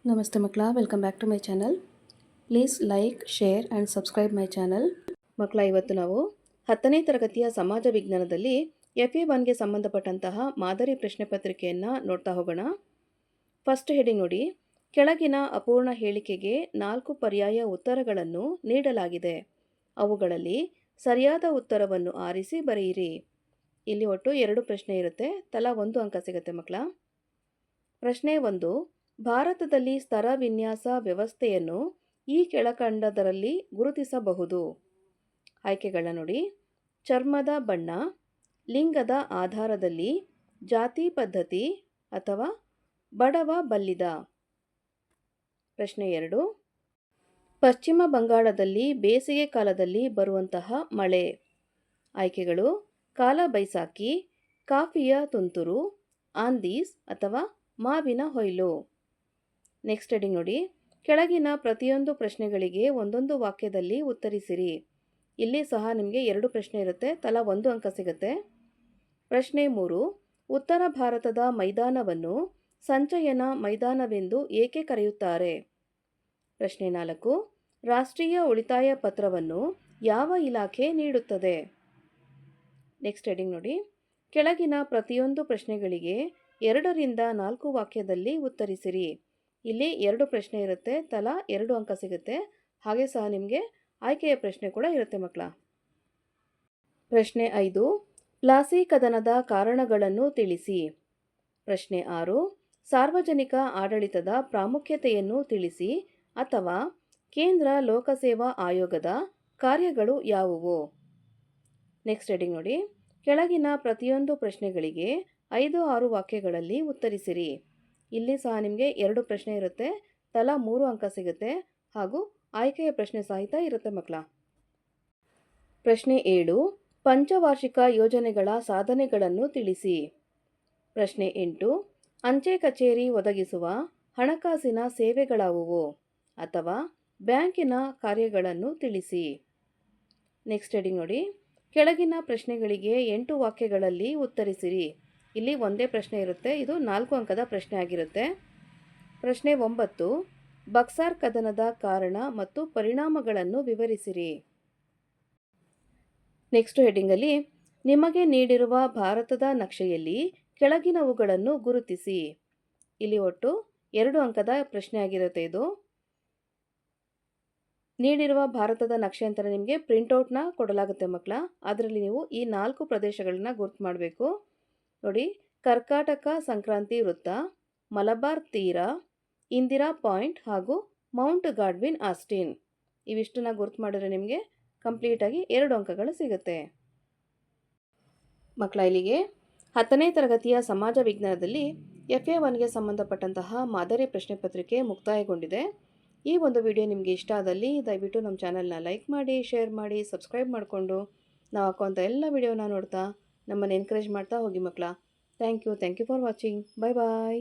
ನಮಸ್ತೆ ಮಕ್ಕಳ, welcome back to my channel. Please like, share and subscribe my channel. ಮಕ್ಕಳ, ಇವತ್ತು ನಾವು 10ನೇ ತರಗತಿಯ ಸಮಾಜ ವಿಜ್ಞಾನದಲ್ಲಿ FA1ಗೆ ಸಂಬಂಧಪಟ್ಟಂತಹ ಮಾದರಿ ಪ್ರಶ್ನೆ ಪತ್ರಿಕೆಯನ್ನು ನೋಡ್ತಾ ಹೋಗೋಣ. ಫಸ್ಟ್ ಹೆಡಿಂಗ್ ನೋಡಿ, ಕೆಳಗಿನ ಅಪೂರ್ಣ ಹೇಳಿಕೆಗೆ 4 ಪರ್ಯಾಯ ಉತ್ತರಗಳನ್ನು ನೀಡಲಾಗಿದೆ. ಅವುಗಳಲ್ಲಿ ಸರಿಯಾದ ಉತ್ತರವನ್ನು ಆರಿಸಿ ಬರೆಯಿರಿ. ಇಲ್ಲಿ ಒಟ್ಟು 2 ಪ್ರಶ್ನೆ ಇರುತ್ತೆ, ತಲಾ 1 ಅಂಕ ಸಿಗುತ್ತೆ ಮಕ್ಕಳ. ಪ್ರಶ್ನೆ 1, ಭಾರತದಲ್ಲಿ ಸ್ತರ ವಿನ್ಯಾಸ ವ್ಯವಸ್ಥೆಯನ್ನು ಈ ಕೆಳಕಂಡದರಲ್ಲಿ ಗುರುತಿಸಬಹುದು. ಆಯ್ಕೆಗಳನ್ನ ನೋಡಿ. ಚರ್ಮದ ಬಣ್ಣ, ಲಿಂಗದ ಆಧಾರದಲ್ಲಿ, ಜಾತಿ ಪದ್ಧತಿ ಅಥವಾ ಬಡವ ಬಲ್ಲಿದ. ಪ್ರಶ್ನೆ 2, ಪಶ್ಚಿಮ ಬಂಗಾಳದಲ್ಲಿ ಬೇಸಿಗೆ ಕಾಲದಲ್ಲಿ ಬರುವಂತಹ ಮಳೆ. ಆಯ್ಕೆಗಳು ಕಾಲ ಬೈಸಾಖಿ, ಕಾಫಿಯ ತುಂತುರು, ಆಂದೀಸ್ ಅಥವಾ ಮಾವಿನ ಹೊಯ್ಲು. ನೆಕ್ಸ್ಟ್ ಹೆಡಿಂಗ್ ನೋಡಿ, ಕೆಳಗಿನ ಪ್ರತಿಯೊಂದು ಪ್ರಶ್ನೆಗಳಿಗೆ ಒಂದೊಂದು ವಾಕ್ಯದಲ್ಲಿ ಉತ್ತರಿಸಿರಿ. ಇಲ್ಲಿ ಸಹ ನಿಮಗೆ 2 ಪ್ರಶ್ನೆ ಇರುತ್ತೆ, ತಲಾ 1 ಅಂಕ ಸಿಗುತ್ತೆ. ಪ್ರಶ್ನೆ 3, ಉತ್ತರ ಭಾರತದ ಮೈದಾನವನ್ನು ಸಂಚಯನ ಮೈದಾನವೆಂದು ಏಕೆ ಕರೆಯುತ್ತಾರೆ? ಪ್ರಶ್ನೆ 4, ರಾಷ್ಟ್ರೀಯ ಉಳಿತಾಯ ಪತ್ರವನ್ನು ಯಾವ ಇಲಾಖೆ ನೀಡುತ್ತದೆ? ನೆಕ್ಸ್ಟ್ ಹೆಡಿಂಗ್ ನೋಡಿ, ಕೆಳಗಿನ ಪ್ರತಿಯೊಂದು ಪ್ರಶ್ನೆಗಳಿಗೆ 2 ರಿಂದ 4 ವಾಕ್ಯದಲ್ಲಿ ಉತ್ತರಿಸಿರಿ. ಇಲ್ಲಿ 2 ಪ್ರಶ್ನೆ ಇರುತ್ತೆ, ತಲಾ 2 ಅಂಕ ಸಿಗುತ್ತೆ. ಹಾಗೆ ಸಹ ನಿಮಗೆ ಆಯ್ಕೆಯ ಪ್ರಶ್ನೆ ಕೂಡ ಇರುತ್ತೆ ಮಕ್ಕಳ. ಪ್ರಶ್ನೆ 5, ಪ್ಲಾಸಿ ಕದನದ ಕಾರಣಗಳನ್ನು ತಿಳಿಸಿ. ಪ್ರಶ್ನೆ 6, ಸಾರ್ವಜನಿಕ ಆಡಳಿತದ ಪ್ರಾಮುಖ್ಯತೆಯನ್ನು ತಿಳಿಸಿ ಅಥವಾ ಕೇಂದ್ರ ಲೋಕಸೇವಾ ಆಯೋಗದ ಕಾರ್ಯಗಳು ಯಾವುವು? ನೆಕ್ಸ್ಟ್ ಹೆಡಿಂಗ್ ನೋಡಿ, ಕೆಳಗಿನ ಪ್ರತಿಯೊಂದು ಪ್ರಶ್ನೆಗಳಿಗೆ 5-6 ವಾಕ್ಯಗಳಲ್ಲಿ ಉತ್ತರಿಸಿರಿ. ಇಲ್ಲಿ ಸಹ ನಿಮಗೆ 2 ಪ್ರಶ್ನೆ ಇರುತ್ತೆ, ತಲಾ 3 ಅಂಕ ಸಿಗುತ್ತೆ ಹಾಗೂ ಆಯ್ಕೆಯ ಪ್ರಶ್ನೆ ಸಹಿತ ಇರುತ್ತೆ ಮಕ್ಕಳ. ಪ್ರಶ್ನೆ 7, ಪಂಚವಾರ್ಷಿಕ ಯೋಜನೆಗಳ ಸಾಧನೆಗಳನ್ನು ತಿಳಿಸಿ. ಪ್ರಶ್ನೆ 8, ಅಂಚೆ ಕಚೇರಿ ಒದಗಿಸುವ ಹಣಕಾಸಿನ ಸೇವೆಗಳಾವುವು ಅಥವಾ ಬ್ಯಾಂಕಿನ ಕಾರ್ಯಗಳನ್ನು ತಿಳಿಸಿ. ನೆಕ್ಸ್ಟ್ ಹೆಡಿಂಗ್ ನೋಡಿ, ಕೆಳಗಿನ ಪ್ರಶ್ನೆಗಳಿಗೆ 8 ವಾಕ್ಯಗಳಲ್ಲಿ ಉತ್ತರಿಸಿರಿ. ಇಲ್ಲಿ ಒಂದೇ ಪ್ರಶ್ನೆ ಇರುತ್ತೆ, ಇದು 4 ಅಂಕದ ಪ್ರಶ್ನೆ ಆಗಿರುತ್ತೆ. ಪ್ರಶ್ನೆ 9, ಬಕ್ಸಾರ್ ಕದನದ ಕಾರಣ ಮತ್ತು ಪರಿಣಾಮಗಳನ್ನು ವಿವರಿಸಿರಿ. ನೆಕ್ಸ್ಟ್ ಹೆಡಿಂಗಲ್ಲಿ ನಿಮಗೆ ನೀಡಿರುವ ಭಾರತದ ನಕ್ಷೆಯಲ್ಲಿ ಕೆಳಗಿನವುಗಳನ್ನು ಗುರುತಿಸಿ. ಇಲ್ಲಿ ಒಟ್ಟು 2 ಅಂಕದ ಪ್ರಶ್ನೆ ಆಗಿರುತ್ತೆ. ಇದು ನೀಡಿರುವ ಭಾರತದ ನಕ್ಷೆ ಅಂತ ನಿಮಗೆ ಪ್ರಿಂಟೌಟ್ನ ಕೊಡಲಾಗುತ್ತೆ ಮಕ್ಕಳ. ಅದರಲ್ಲಿ ನೀವು ಈ 4 ಪ್ರದೇಶಗಳನ್ನ ಗುರುತು ಮಾಡಬೇಕು. ನೋಡಿ, ಕರ್ಕಾಟಕ ಸಂಕ್ರಾಂತಿ ವೃತ್ತ, ಮಲಬಾರ್ ತೀರ, ಇಂದಿರಾ ಪಾಯಿಂಟ್ ಹಾಗೂ ಮೌಂಟ್ ಗಾಡ್ವಿನ್ ಆಸ್ಟಿನ್. ಇವಿಷ್ಟನ್ನ ಗುರುತು ಮಾಡಿದ್ರೆ ನಿಮಗೆ ಕಂಪ್ಲೀಟಾಗಿ 2 ಅಂಕಗಳು ಸಿಗುತ್ತೆ. ಮಕ್ಕಳ, ಇಲ್ಲಿಗೆ 10ನೇ ತರಗತಿಯ ಸಮಾಜ ವಿಜ್ಞಾನದಲ್ಲಿ FA1ಗೆ ಸಂಬಂಧಪಟ್ಟಂತಹ ಮಾದರಿ ಪ್ರಶ್ನೆ ಪತ್ರಿಕೆ ಮುಕ್ತಾಯಗೊಂಡಿದೆ. ಈ ಒಂದು ವಿಡಿಯೋ ನಿಮಗೆ ಇಷ್ಟ ಆದಲ್ಲಿ ದಯವಿಟ್ಟು ನಮ್ಮ ಚಾನಲ್ನ ಲೈಕ್ ಮಾಡಿ, ಶೇರ್ ಮಾಡಿ, ಸಬ್ಸ್ಕ್ರೈಬ್ ಮಾಡಿಕೊಂಡು ನಾವು ಹಾಕುವಂಥ ಎಲ್ಲ ವಿಡಿಯೋನ ನೋಡ್ತಾ ನಮ್ಮನ್ನು ಎನ್ಕರೇಜ್ ಮಾಡ್ತಾ ಹೋಗಿ ಮಕ್ಕಳ. Thank you for watching. Bye bye.